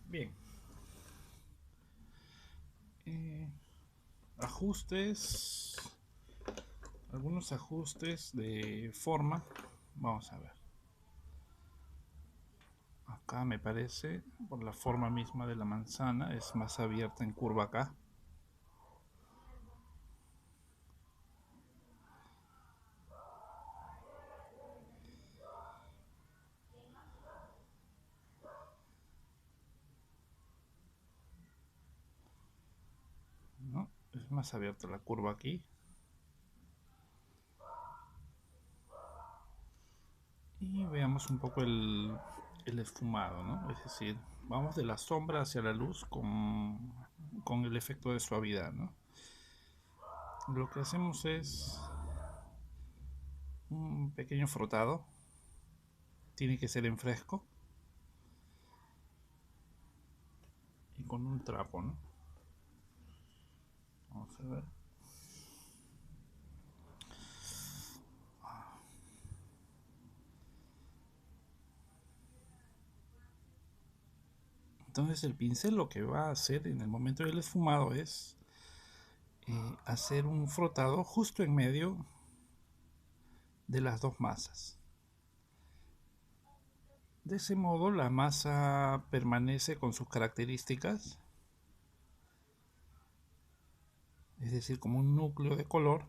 Bien. Eh, ajustes. Algunos ajustes de forma. Vamos a ver. Acá me parece, por la forma misma de la manzana, es más abierta en curva acá. ¿No? Es más abierta la curva aquí. Y veamos un poco el esfumado, ¿no? Es decir, vamos de la sombra hacia la luz con el efecto de suavidad, ¿no? Lo que hacemos es un pequeño frotado. Tiene que ser en fresco y con un trapo, ¿no? Vamos a ver. Entonces el pincel lo que va a hacer en el momento del esfumado es hacer un frotado justo en medio de las dos masas. De ese modo la masa permanece con sus características, es decir, como un núcleo de color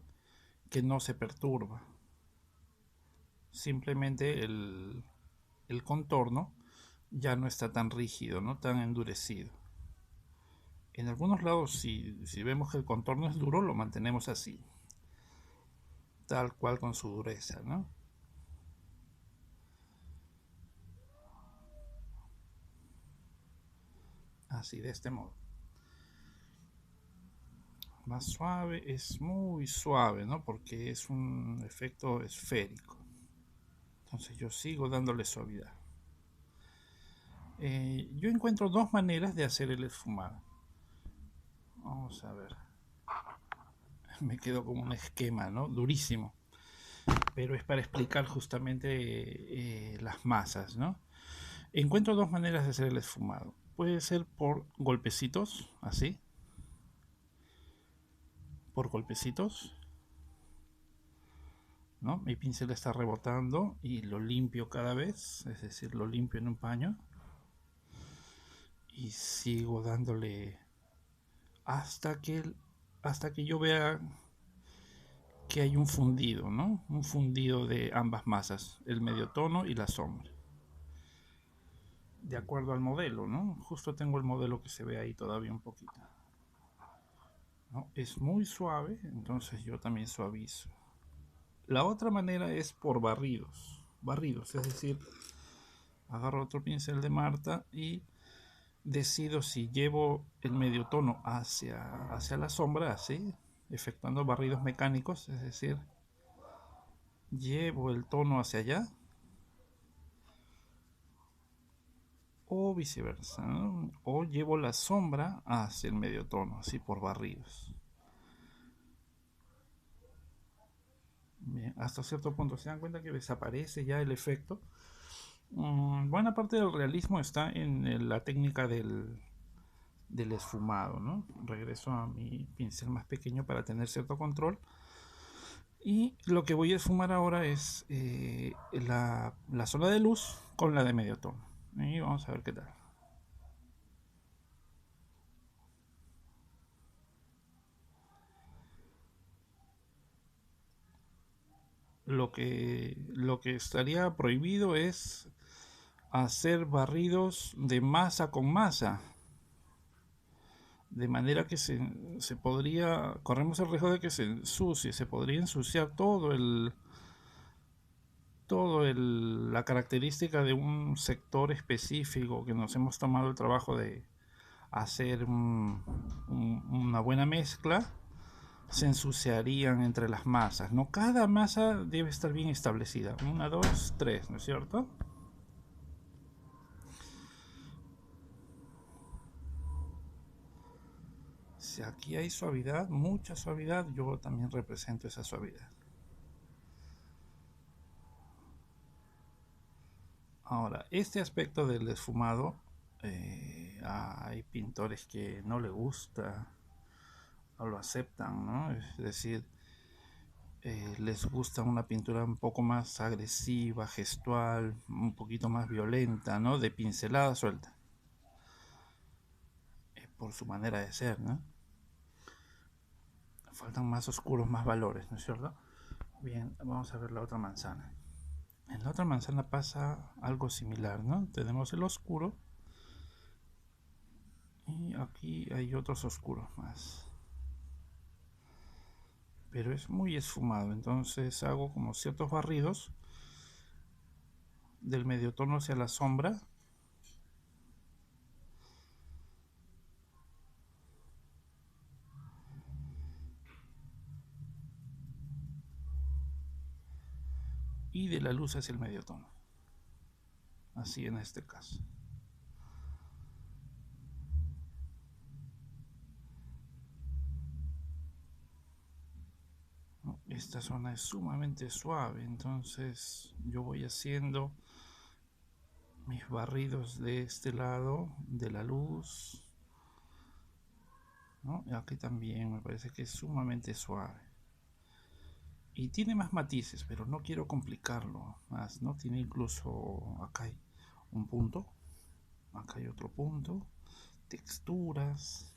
que no se perturba. Simplemente el contorno ya no está tan rígido, no tan endurecido. En algunos lados, si vemos que el contorno es duro, lo mantenemos así, tal cual con su dureza, ¿no? Así, de este modo. Más suave, es muy suave, ¿no? Porque es un efecto esférico. Entonces yo sigo dándole suavidad. Yo encuentro dos maneras de hacer el esfumado. Vamos a ver. Me quedo como un esquema, ¿no? Durísimo. Pero es para explicar justamente las masas, ¿no? Encuentro dos maneras de hacer el esfumado. Puede ser por golpecitos, así. Por golpecitos, ¿no? Mi pincel está rebotando y lo limpio cada vez, es decir, lo limpio en un paño y sigo dándole hasta que hasta que yo vea que hay un fundido, ¿no? Un fundido de ambas masas, el medio tono y la sombra. De acuerdo al modelo, ¿no? Justo tengo el modelo que se ve ahí todavía un poquito. ¿No? Es muy suave, entonces yo también suavizo. La otra manera es por barridos. Barridos, es decir, agarro otro pincel de Marta y decido si llevo el medio tono hacia la sombra, así, efectuando barridos mecánicos, es decir, llevo el tono hacia allá o viceversa, ¿no? O llevo la sombra hacia el medio tono, así por barridos. Bien, hasta cierto punto se dan cuenta que desaparece ya el efecto. Buena parte del realismo está en la técnica del esfumado, ¿no? Regreso a mi pincel más pequeño para tener cierto control. Y lo que voy a esfumar ahora es la zona de luz con la de medio tono. Y vamos a ver qué tal. Lo que estaría prohibido es hacer barridos de masa con masa. De manera que se podría, corremos el riesgo de que se ensucie, se podría ensuciar la característica de un sector específico que nos hemos tomado el trabajo de hacer una buena mezcla, se ensuciarían entre las masas, ¿no? Cada masa debe estar bien establecida. Una, dos, tres, ¿no es cierto? Si aquí hay suavidad, mucha suavidad, yo también represento esa suavidad. Ahora, este aspecto del esfumado, hay pintores que no le gusta o lo aceptan, ¿no? Es decir, les gusta una pintura un poco más agresiva, gestual, un poquito más violenta, ¿no? De pincelada suelta, por su manera de ser, ¿no? Faltan más oscuros, más valores, ¿no es cierto? Bien, vamos a ver la otra manzana. En la otra manzana pasa algo similar, ¿no? Tenemos el oscuro y aquí hay otros oscuros más. Pero es muy esfumado, entonces hago como ciertos barridos del medio tono hacia la sombra. Y de la luz hacia el medio tono. Así en este caso. Esta zona es sumamente suave, entonces yo voy haciendo mis barridos de este lado de la luz, ¿no? Y aquí también me parece que es sumamente suave. Y tiene más matices, pero no quiero complicarlo más, ¿no? Tiene incluso, acá hay un punto, acá hay otro punto, texturas,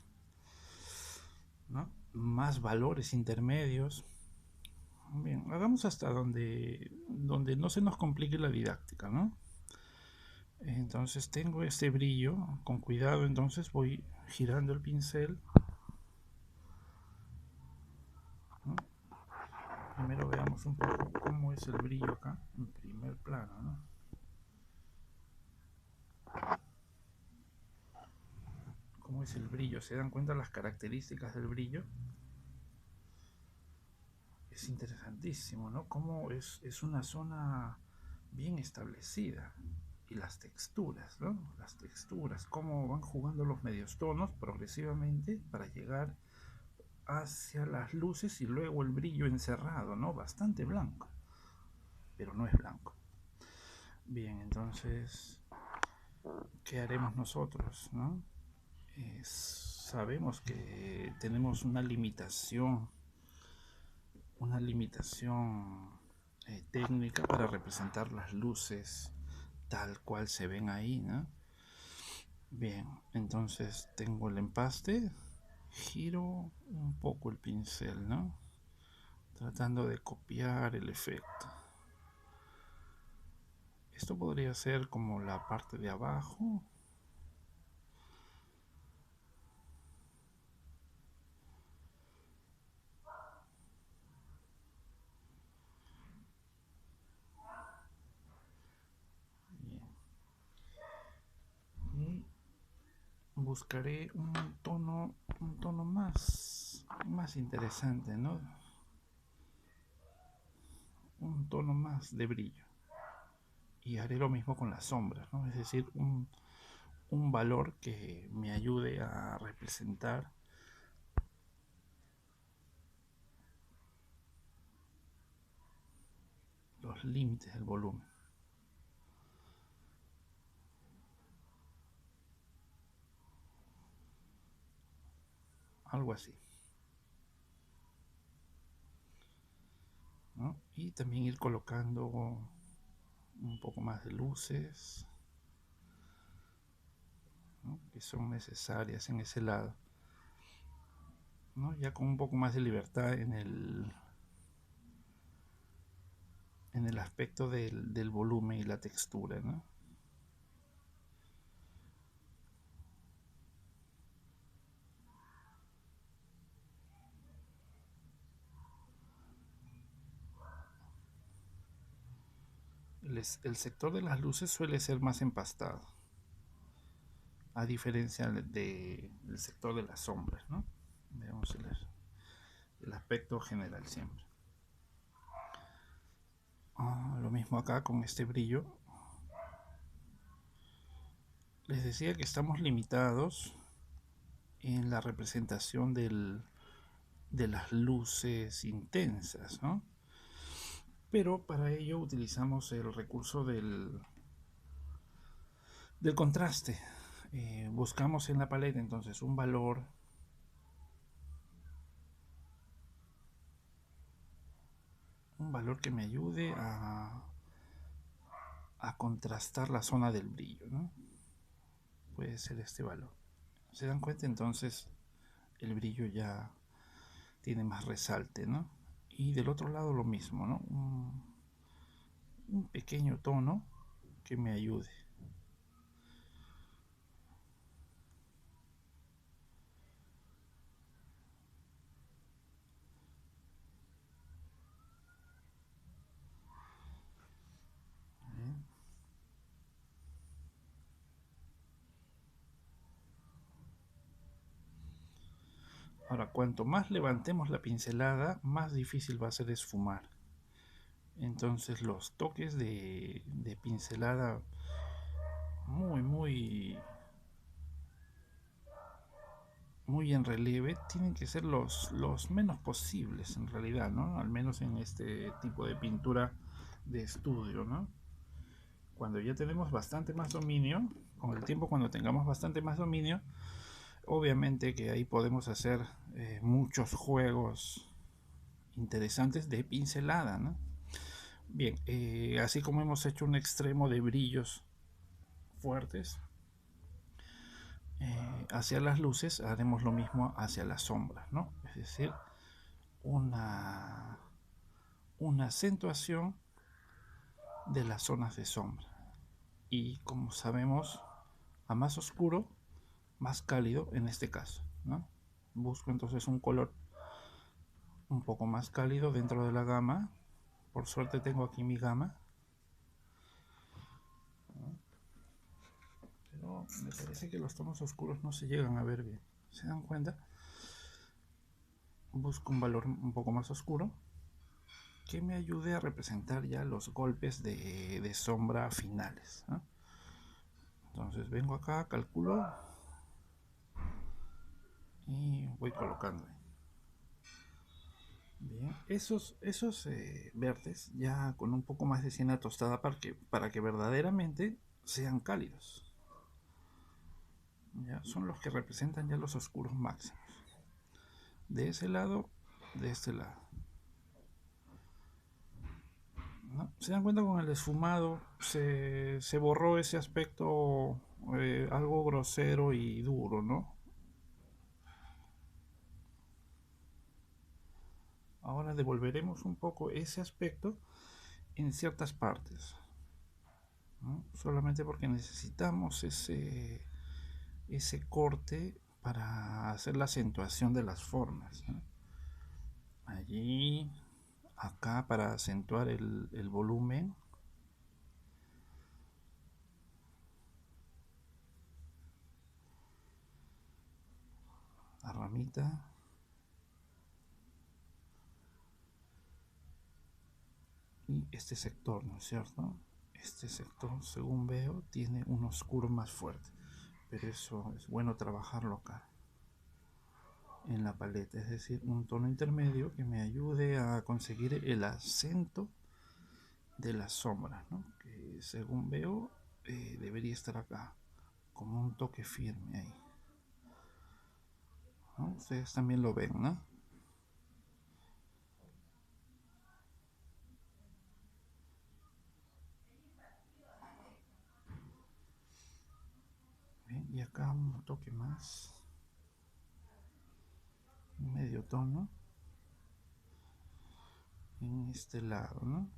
¿no? Más valores intermedios. Bien, hagamos hasta donde no se nos complique la didáctica, ¿no? Entonces tengo este brillo, con cuidado entonces voy girando el pincel, ¿no? Primero veamos un poco cómo es el brillo acá, en primer plano, ¿no? Cómo es el brillo, ¿se dan cuenta las características del brillo? Es interesantísimo, ¿no? Cómo es una zona bien establecida. Y las texturas, ¿no? Las texturas, cómo van jugando los medios tonos progresivamente para llegar hacia las luces y luego el brillo encerrado, ¿no? Bastante blanco, pero no es blanco. Bien, entonces, ¿qué haremos nosotros, no? Sabemos que tenemos una limitación técnica para representar las luces tal cual se ven ahí, ¿no? Bien, entonces tengo el empaste, giro un poco el pincel, ¿no? Tratando de copiar el efecto. Esto podría ser como la parte de abajo. Bien. Y buscaré un tono más interesante, ¿no? Un tono más de brillo. Y haré lo mismo con las sombras, ¿no? Es decir, un valor que me ayude a representar los límites del volumen. Algo así, ¿no? Y también ir colocando un poco más de luces, ¿no? Que son necesarias en ese lado, ¿no? Ya con un poco más de libertad en el aspecto del volumen y la textura, ¿no? El sector de las luces suele ser más empastado, a diferencia del sector de las sombras, ¿no? Veamos el aspecto general siempre. Lo mismo acá con este brillo. Les decía que estamos limitados en la representación de las luces intensas, ¿no? Pero para ello utilizamos el recurso del contraste. Buscamos en la paleta entonces un valor que me ayude a contrastar la zona del brillo, ¿no? Puede ser este valor. ¿Se dan cuenta? Entonces el brillo ya tiene más resalte, ¿no? Y del otro lado lo mismo, ¿no? Un pequeño tono que me ayude. Bien. Ahora, cuanto más levantemos la pincelada, más difícil va a ser esfumar. Entonces los toques de pincelada muy en relieve tienen que ser los menos posibles en realidad, ¿no? Al menos en este tipo de pintura de estudio, ¿no? Cuando ya tenemos bastante más dominio, con el tiempo cuando tengamos bastante más dominio, obviamente que ahí podemos hacer muchos juegos interesantes de pincelada, ¿no? Bien, así como hemos hecho un extremo de brillos fuertes hacia las luces, haremos lo mismo hacia las sombras, ¿no? Es decir, una, una acentuación de las zonas de sombra. Y como sabemos, a más oscuro, más cálido en este caso, ¿no? Busco entonces un color un poco más cálido dentro de la gama. Por suerte tengo aquí mi gama, pero me parece que los tonos oscuros no se llegan a ver bien. ¿Se dan cuenta? Busco un valor un poco más oscuro que me ayude a representar ya los golpes de sombra finales, ¿no? Entonces vengo acá, calculo y voy colocando. Bien, esos verdes ya con un poco más de siena tostada para que verdaderamente sean cálidos. ¿Ya? Son los que representan ya los oscuros máximos. De ese lado, de este lado. ¿No? ¿Se dan cuenta con el esfumado? Se borró ese aspecto algo grosero y duro, ¿no? Ahora devolveremos un poco ese aspecto en ciertas partes, ¿no? Solamente porque necesitamos ese corte para hacer la acentuación de las formas, ¿no? Allí, acá para acentuar el volumen. La ramita. Y este sector, ¿no es cierto? Este sector, según veo, tiene un oscuro más fuerte. Pero eso es bueno trabajarlo acá, en la paleta. Es decir, un tono intermedio que me ayude a conseguir el acento de las sombras, ¿no? Que según veo, debería estar acá, como un toque firme ahí, ¿no? Ustedes también lo ven, ¿no? Bien, y acá un toque más, un medio tono, en este lado, ¿no?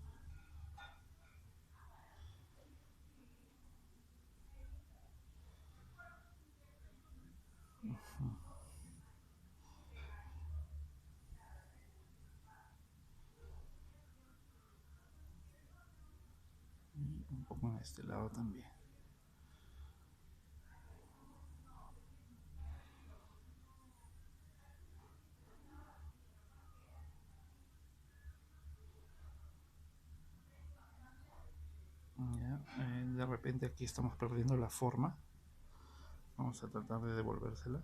Y un poco en este lado también. Ya, de repente aquí estamos perdiendo la forma. Vamos a tratar de devolvérsela.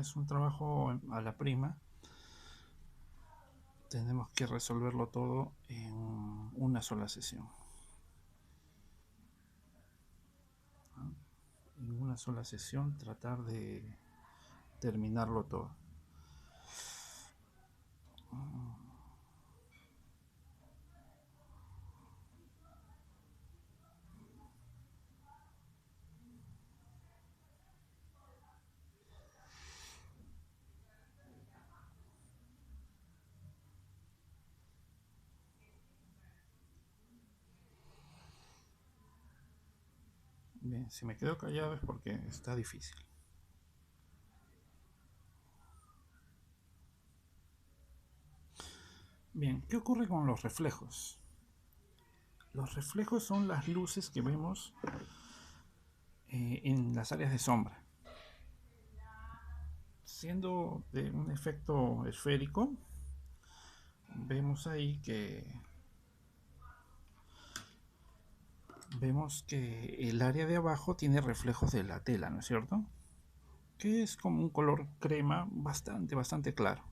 es un trabajo a la prima, tenemos que resolverlo todo en una sola sesión. ¿No? En una sola sesión tratar de terminarlo todo. Bien, si me quedo callado es porque está difícil. Bien, ¿qué ocurre con los reflejos? Los reflejos son las luces que vemos en las áreas de sombra. Siendo de un efecto esférico, vemos ahí que el área de abajo tiene reflejos de la tela, ¿no es cierto? Que es como un color crema bastante claro.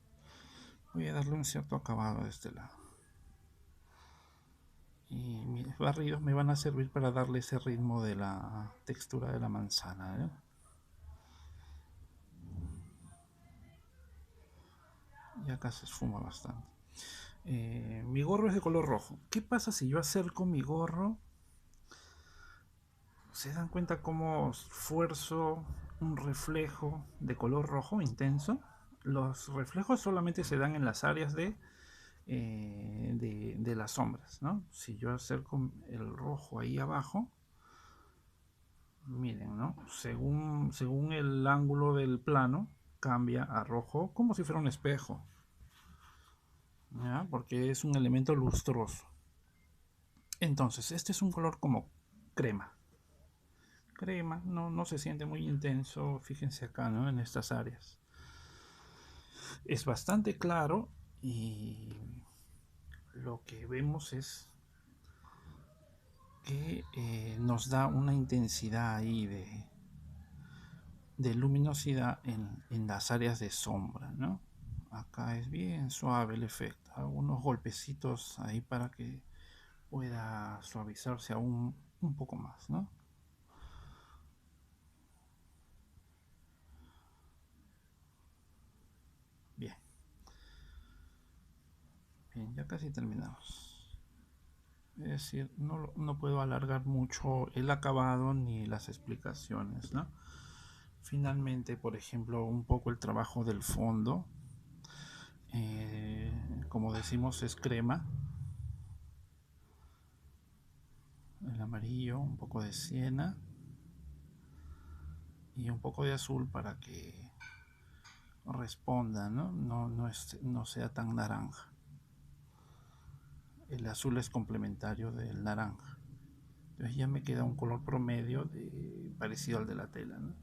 Voy a darle un cierto acabado de este lado. Y mis barridos me van a servir para darle ese ritmo de la textura de la manzana, ¿eh? Y acá se esfuma bastante. Mi gorro es de color rojo. ¿Qué pasa si yo acerco mi gorro? ¿Se dan cuenta cómo esfuerzo un reflejo de color rojo intenso? Los reflejos solamente se dan en las áreas de las sombras, ¿no? Si yo acerco el rojo ahí abajo, miren, ¿no? Según el ángulo del plano, cambia a rojo como si fuera un espejo, ¿ya? Porque es un elemento lustroso. Entonces, este es un color como crema. Crema, no se siente muy intenso, fíjense acá, ¿no? En estas áreas. Es bastante claro y lo que vemos es que nos da una intensidad ahí de luminosidad en las áreas de sombra, ¿no? Acá es bien suave el efecto, algunos golpecitos ahí para que pueda suavizarse aún un poco más, ¿no? Bien, bien, ya casi terminamos. Es decir, no puedo alargar mucho el acabado ni las explicaciones, ¿no? Finalmente, por ejemplo, un poco el trabajo del fondo, como decimos, es crema, el amarillo, un poco de siena y un poco de azul para que responda, ¿no? No sea tan naranja. El azul es complementario del naranja. Entonces ya me queda un color promedio parecido al de la tela, ¿no?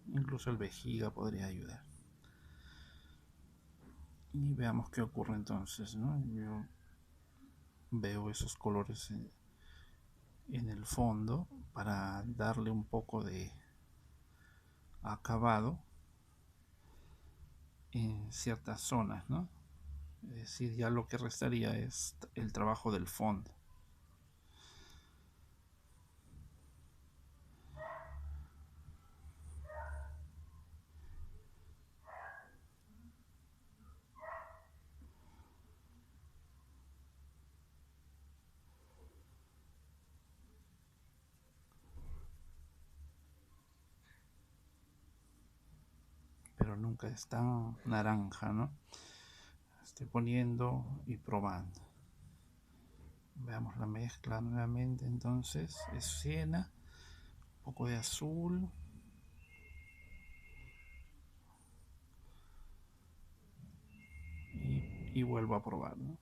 Incluso el vejiga podría ayudar. Y veamos qué ocurre entonces, ¿no? Yo veo esos colores en el fondo para darle un poco de acabado en ciertas zonas, ¿no? Es decir, ya lo que restaría es el trabajo del fondo. Pero nunca es tan naranja, ¿no? Estoy poniendo y probando. Veamos la mezcla nuevamente, entonces es siena, un poco de azul y vuelvo a probar, ¿no?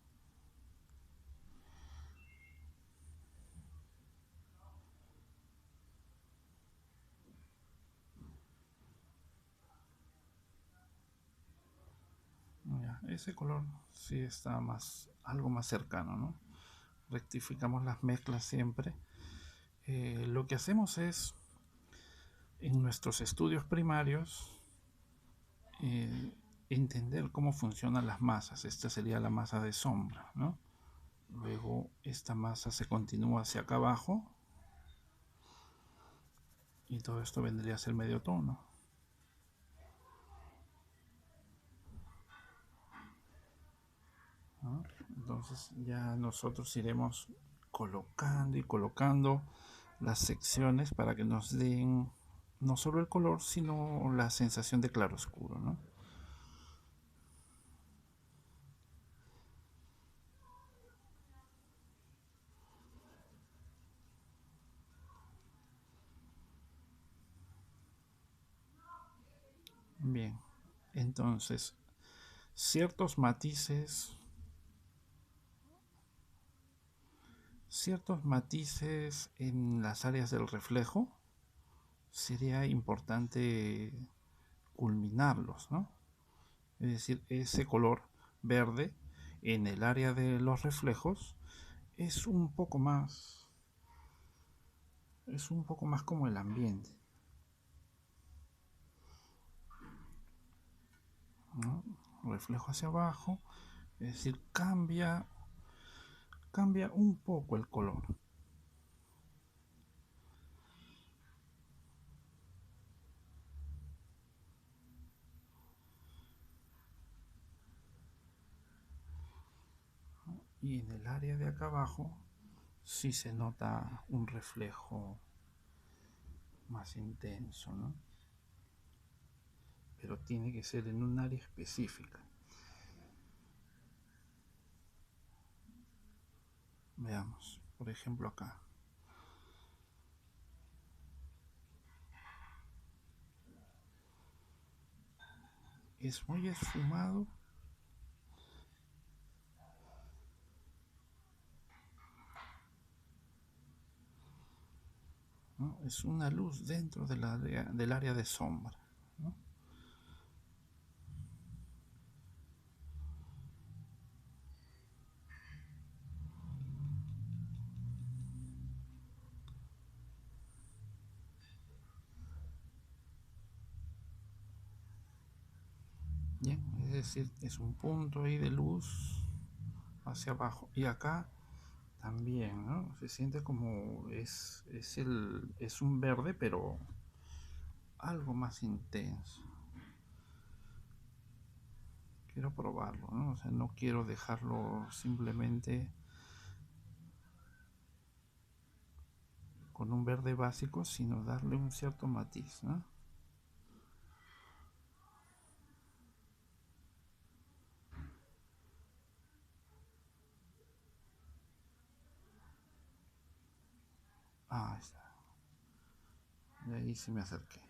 Ya, ese color sí está algo más cercano, ¿no? Rectificamos las mezclas siempre. Lo que hacemos es en nuestros estudios primarios eh, entender cómo funcionan las masas. Esta sería la masa de sombra, ¿no? Luego esta masa se continúa hacia acá abajo y todo esto vendría a ser medio tono. ¿No? Entonces ya nosotros iremos colocando y colocando las secciones para que nos den no solo el color, sino la sensación de claroscuro, ¿no? Bien, entonces ciertos matices, ciertos matices en las áreas del reflejo sería importante culminarlos, ¿no? Es decir, ese color verde en el área de los reflejos es un poco más, es un poco más como el ambiente, ¿no? Reflejo hacia abajo, es decir, cambia un poco el color. Y en el área de acá abajo sí se nota un reflejo más intenso, ¿no? Pero tiene que ser en un área específica. Veamos, por ejemplo acá. Es muy esfumado, ¿no? Es una luz dentro del área de sombra, ¿no? Bien, es decir, es un punto ahí de luz hacia abajo. Y acá también, ¿no? Se siente como es un verde, pero algo más intenso. Quiero probarlo, ¿no? O sea, no quiero dejarlo simplemente con un verde básico, sino darle un cierto matiz, ¿no? Ah, ahí está. De ahí sí me acerqué.